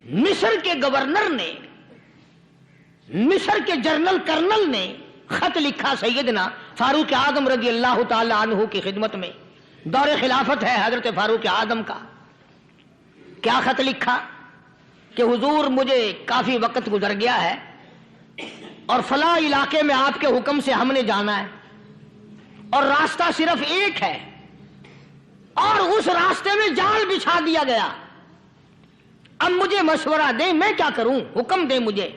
مصر کے گورنر نے، مصر کے جنرل کرنل نے خط لکھا سیدنا فاروق اعظم رضی اللہ تعالی عنہ کی خدمت میں، دور خلافت ہے حضرت فاروق اعظم کا. کیا خط لکھا کہ حضور مجھے کافی وقت گزر گیا ہے اور فلاں علاقے میں آپ کے حکم سے ہم نے جانا ہے اور راستہ صرف ایک ہے اور اس راستے میں جال بچھا دیا گیا. اب مجھے مشورہ دیں میں کیا کروں، حکم دیں مجھے.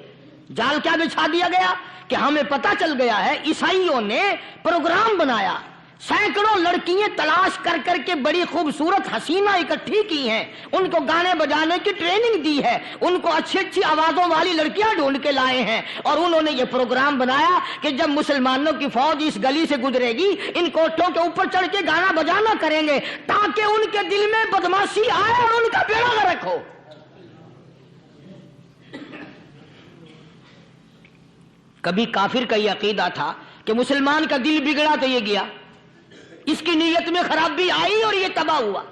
جال کیا بچھا دیا گیا کہ ہمیں پتہ چل گیا ہے عیسائیوں نے پروگرام بنایا، سینکڑوں لڑکیاں تلاش کر کر کے بڑی خوبصورت حسینہ اکٹھی کی ہیں، ان کو گانے بجانے کی ٹریننگ دی ہے، ان کو اچھی اچھی آوازوں والی لڑکیاں ڈھونڈ کے لائے ہیں اور انہوں نے یہ پروگرام بنایا کہ جب مسلمانوں کی فوج اس گلی سے گزرے گی ان کوٹھوں کے اوپر چڑھ کے گانا بجانا کریں گے تاکہ ان کے دل میں بدماشی آئے اور ان کا بیڑا غرق ہو. کبھی کافر کا یہ عقیدہ تھا کہ مسلمان کا دل بگڑا تو یہ گیا، اس کی نیت میں خرابی آئی اور یہ تباہ ہوا.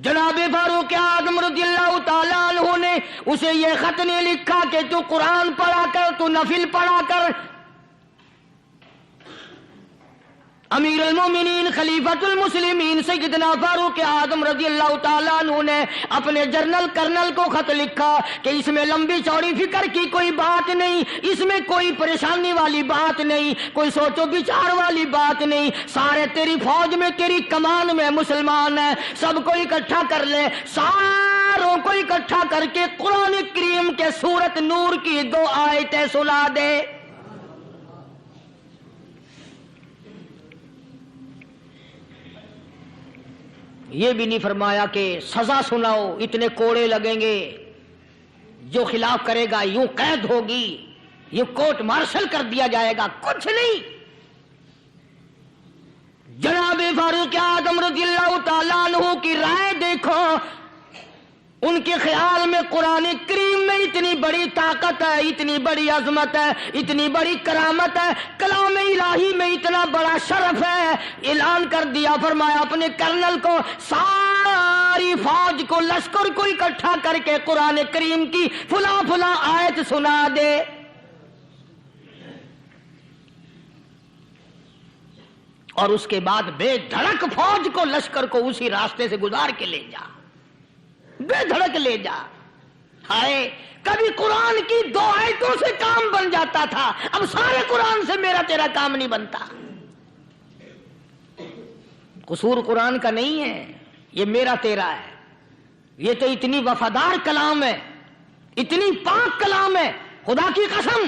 جناب فاروق اعظم رضی اللہ تعالیٰ عنہ نے اسے یہ خط نہیں لکھا کہ تو قرآن پڑھا کر، تو نفل پڑھا کر. امیر المومنین خلیفۃ المسلمین سیدنا فاروق اعظم رضی اللہ تعالیٰ عنہ نے اپنے جنرل کرنل کو خط لکھا کہ اس میں لمبی چوڑی فکر کی کوئی بات نہیں، اس میں کوئی پریشانی والی بات نہیں، کوئی سوچ و بچار والی بات نہیں. سارے تیری فوج میں تیری کمان میں مسلمان ہیں، سب کو اکٹھا کر لے، ساروں کو اکٹھا کر کے قرآن کریم کے سورت نور کی 2 آیتیں سنا دے. یہ بھی نہیں فرمایا کہ سزا سناؤ، اتنے کوڑے لگیں گے، جو خلاف کرے گا یوں قید ہوگی، یہ کورٹ مارشل کر دیا جائے گا، کچھ نہیں. جناب فاروق اعظم رضی اللہ تعالیٰ عنہ کی رائے دیکھو، ان کے خیال میں قرآن کریم میں اتنی بڑی طاقت ہے، اتنی بڑی عظمت ہے، اتنی بڑی کرامت ہے، کلام الہی میں اتنا بڑا شرف ہے. اعلان کر دیا، فرمایا اپنے کرنل کو ساری فوج کو، لشکر کو اکٹھا کر کے قرآن کریم کی فلاں فلاں آیت سنا دے. اور اس کے بعد بے دھڑک فوج کو، لشکر کو اسی راستے سے گزار کے لے جا، بے دھڑک لے جا. ہائے کبھی قرآن کی 2 آیتوں سے کام بن جاتا تھا، اب سارے قرآن سے میرا تیرا کام نہیں بنتا. قصور قرآن کا نہیں ہے، یہ میرا تیرا ہے. یہ تو اتنی وفادار کلام ہے، اتنی پاک کلام ہے، خدا کی قسم.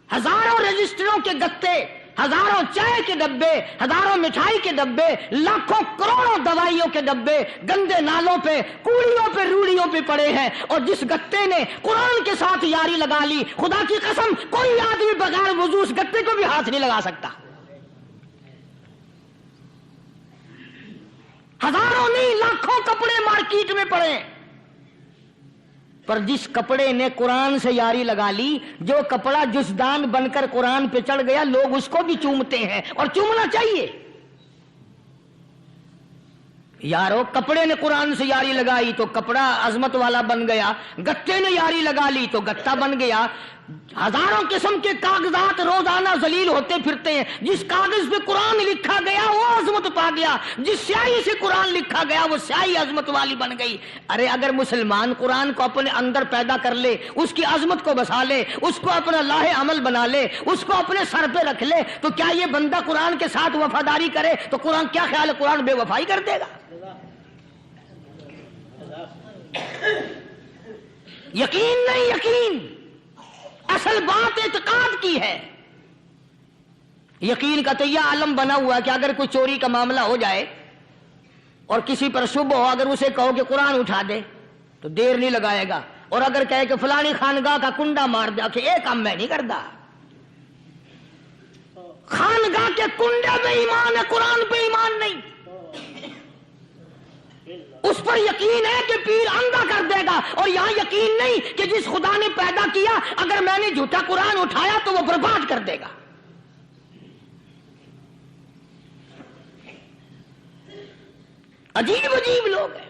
ہزاروں رجسٹروں کے گتے، ہزاروں چائے کے ڈبے، ہزاروں مٹھائی کے ڈبے، لاکھوں کروڑوں دوائیوں کے ڈبے گندے نالوں پہ، کوڑیوں پہ، روڑیوں پہ پڑے ہیں، اور جس گتے نے قرآن کے ساتھ یاری لگا لی، خدا کی قسم کوئی آدمی بغیر وضو اس گتے کو بھی ہاتھ نہیں لگا سکتا. ہزاروں نہیں لاکھوں کپڑے مارکیٹ میں پڑے، پر جس کپڑے نے قرآن سے یاری لگا لی، جو کپڑا جزدان بن کر قرآن پہ چڑھ گیا، لوگ اس کو بھی چومتے ہیں اور چومنا چاہیے. یارو کپڑے نے قرآن سے یاری لگائی تو کپڑا عظمت والا بن گیا، گتے نے یاری لگا لی تو گتا بن گیا. ہزاروں قسم کے کاغذات روزانہ ذلیل ہوتے پھرتے ہیں، جس کاغذ پہ قرآن لکھا گیا وہ عظمت پا گیا، جس سیاہی سے قرآن لکھا گیا وہ سیاہی عظمت والی بن گئی. ارے اگر مسلمان قرآن کو اپنے اندر پیدا کر لے، اس کی عظمت کو بسا لے، اس کو اپنا لاہ عمل بنا لے، اس کو اپنے سر پہ رکھ لے، تو کیا یہ بندہ قرآن کے ساتھ وفاداری کرے تو قرآن کیا خیال ہے قرآن بے وفائی کر دے گا؟ یقین نہیں، یقین اصل بات اعتقاد کی ہے. یقین کا تو یہ عالم بنا ہوا ہے کہ اگر کوئی چوری کا معاملہ ہو جائے اور کسی پر شبہ ہو، اگر اسے کہو کہ قرآن اٹھا دے تو دیر نہیں لگائے گا، اور اگر کہے کہ فلانی خانگاہ کا کنڈا مار دے کہ ایک کام میں نہیں کرتا. خانگاہ کے کنڈے پہ ایمان ہے، قرآن پہ ایمان نہیں. اس پر یقین ہے کہ پیر اندھا کر دے گا، اور یہاں یقین نہیں کہ جس خدا نے پیدا کیا اگر میں نے جھوٹا قرآن اٹھایا تو وہ برباد کر دے گا. عجیب عجیب لوگ ہیں.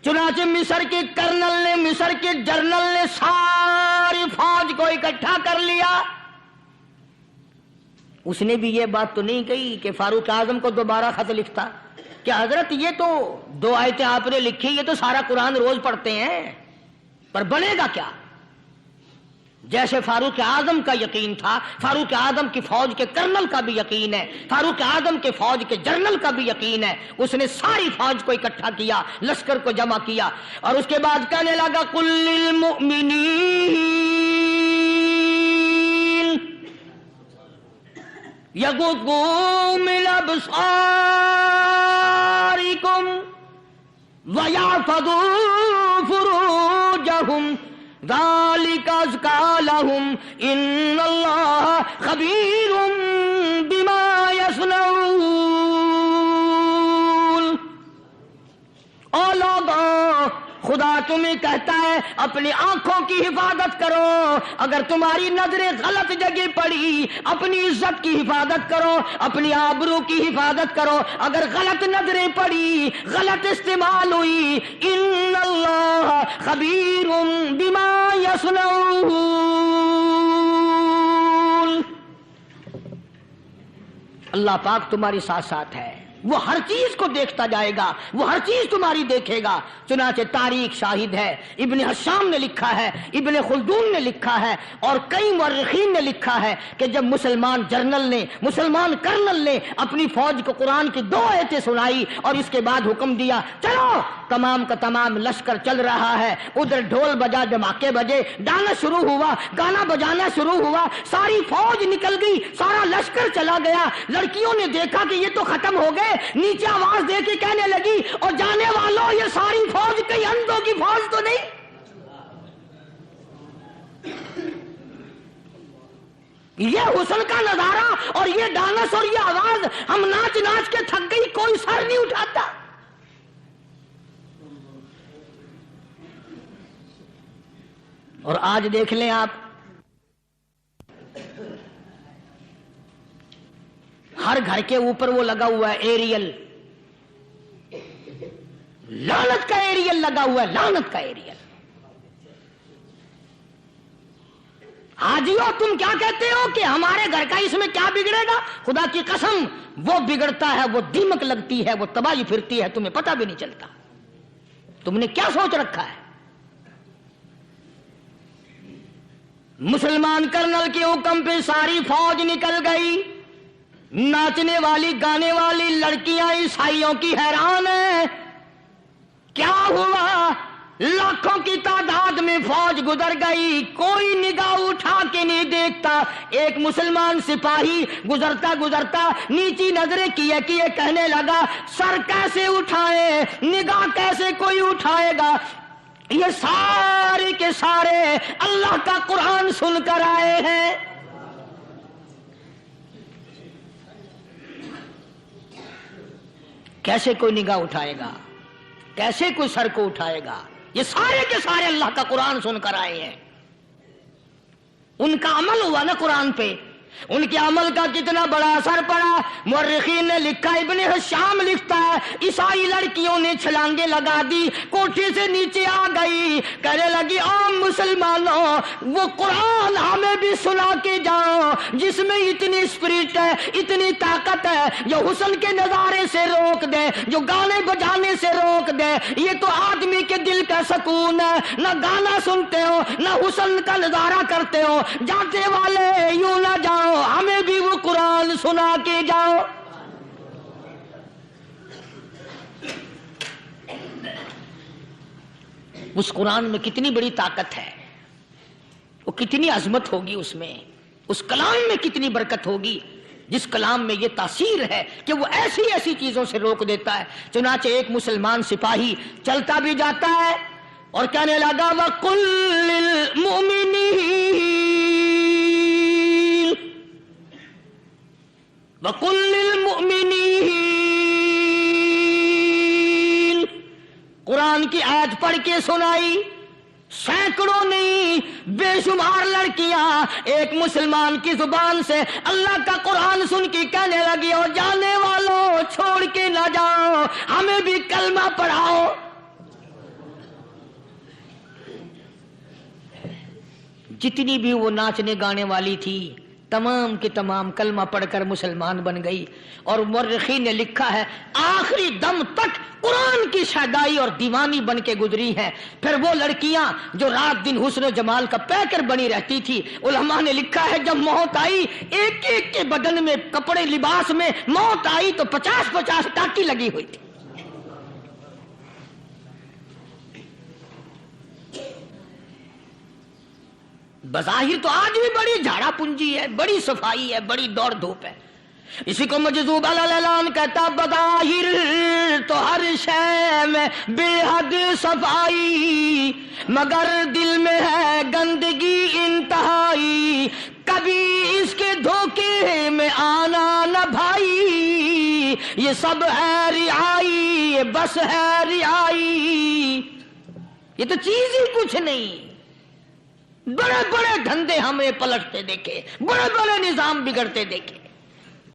चुनाचे मिस्र के कर्नल ने, मिस्र के जर्नल ने सारी फौज को इकट्ठा कर लिया। उसने भी ये बात तो नहीं कही कि फारूक आजम को दोबारा खत लिखता कि हजरत ये तो 2 आयतें आपने लिखी, ये तो सारा कुरान रोज पढ़ते हैं, पर बनेगा क्या? जैसे फारूक आजम का यकीन था, फारूक आजम की फौज के कर्नल का भी यकीन है, फारूक आजम के फौज के जनरल का भी यकीन है। उसने सारी फौज को इकट्ठा किया, लश्कर को जमा किया और उसके बाद कहने लगा कुल्लिल मुमिनीन यगुद्दू मिन अबसारिकुम व यहफज़ू फुरूजहुम ज़ालिका अज़का लहुम इन्नल्लाह खबीरुम बिमा यसनऊन। ओ लोगों, खुदा तुम्हें कहता है अपनी आंखों की हिफाजत करो। अगर तुम्हारी नजरें गलत जगह पड़ी, अपनी इज्जत की हिफाजत करो, अपनी आबरू की हिफाजत करो। अगर गलत नजरें पड़ी, गलत इस्तेमाल हुई, इन्नल्लाह खबीरुम बिमा यसनऊन। अल्लाह पाक तुम्हारे साथ साथ है, वो हर चीज को देखता जाएगा, वो हर चीज तुम्हारी देखेगा। चुनाचे तारीख शाहिद है, इब्न हशाम ने लिखा है, इब्न खुल्दून ने लिखा है और कई मुअर्रिखीन ने लिखा है कि जब मुसलमान जर्नल ने, मुसलमान कर्नल ने अपनी फौज को कुरान की 2 आयतें सुनाई और इसके बाद हुक्म दिया चलो, तमाम का तमाम लश्कर चल रहा है। उधर ढोल बजा, धमाके बजे, गाना शुरू हुआ, गाना बजाना शुरू हुआ, सारी फौज निकल गई, सारा लश्कर चला गया। लड़कियों ने देखा कि ये तो खत्म हो गए, नीचे आवाज दे के कहने लगी और जाने वालों, ये सारी फौज कई अंधों की फौज तो नहीं। ये हुस्न का नजारा और ये डांस और ये आवाज, हम नाच नाच के थक गई, कोई सर नहीं उठाता। और आज देख लें आप, हर घर के ऊपर वो लगा हुआ है एरियल, लानत का एरियल लगा हुआ है, लानत का एरियल। हाजियो, तुम क्या कहते हो कि हमारे घर का इसमें क्या बिगड़ेगा? खुदा की कसम, वो बिगड़ता है, वो दीमक लगती है, वो तबाही फिरती है, तुम्हें पता भी नहीं चलता। तुमने क्या सोच रखा है? मुसलमान कर्नल के हुक्म पे सारी फौज निकल गई। नाचने वाली गाने वाली लड़कियां ईसाइयों की हैरान है। क्या हुआ? लाखों की तादाद में फौज गुजर गई, कोई निगाह उठा के नहीं देखता। एक मुसलमान सिपाही गुजरता गुजरता नीची नजरें किए किए कहने लगा, सर कैसे उठाए, निगाह कैसे कोई उठाएगा? ये सारे के सारे अल्लाह का कुरान सुनकर आए हैं। कैसे कोई निगाह उठाएगा, कैसे कोई सर को उठाएगा? ये सारे के सारे अल्लाह का कुरान सुनकर आए हैं। उनका अमल हुआ ना कुरान पे, उनके अमल का कितना बड़ा असर पड़ा। मुअर्रिखीन ने लिखा, इब्न हशाम लिखता है, ईसाई लड़कियों ने छलांगे लगा दी, कोठे से नीचे आ गई, कहने लगी ओ मुसलमानों, वो कुरान हमें भी सुना के जाओ जिसमें इतनी स्पिरिट है, इतनी ताकत है, जो हुस्न के नजारे से रोक दे, जो गाने बजाने से रोक दे। ये तो आदमी के दिल का सुकून है, न गाना सुनते हो न हुस्न का नजारा करते हो। जाते वाले यूं ना जाओ, हमें भी वो कुरान सुना के जाओ। उस कुरान में कितनी बड़ी ताकत है, वो कितनी अजमत होगी उसमें, उस कलाम में कितनी बरकत होगी, जिस कलाम में ये तासीर है कि वो ऐसी ऐसी चीजों से रोक देता है। चुनाचे एक मुसलमान सिपाही चलता भी जाता है और कहने लगा, वकुल्लिल मुमिनीन वकुल्लिल मुमिनीन। कुरान की आयत पढ़ के सुनाई। सैकड़ों नहीं बेशुमार लड़कियां एक मुसलमान की जुबान से अल्लाह का कुरान सुन के कहने लगी, और जाने वालों छोड़ के ना जाओ, हमें भी कलमा पढ़ाओ। जितनी भी वो नाचने गाने वाली थी तमाम की तमाम कलमा पढ़कर मुसलमान बन गई। और मुर्रिखीन ने लिखा है आखिरी दम तक कुरान की शहदाई और दीवानी बन के गुजरी हैं। फिर वो लड़कियां जो रात दिन हुस्न जमाल का पैकर बनी रहती थी, उलमा ने लिखा है जब मौत आई एक एक के बदन में कपड़े लिबास में मौत आई तो 50-50 टाटी लगी हुई थी। बज़ाहिर तो आज भी बड़ी झाड़ा पूंजी है, बड़ी सफाई है, बड़ी दौड़ धूप है। इसी को मजज़ूब अल-ऐलान कहता बज़ाहिर तो हर शय में बेहद सफाई, मगर दिल में है गंदगी इंतहाई, कभी इसके धोखे में आना न भाई, ये सब है रियाई, ये बस है रियाई। ये तो चीज ही कुछ नहीं। बड़े बड़े धंधे हमें पलटते देखे, बड़े बड़े निजाम बिगड़ते देखे।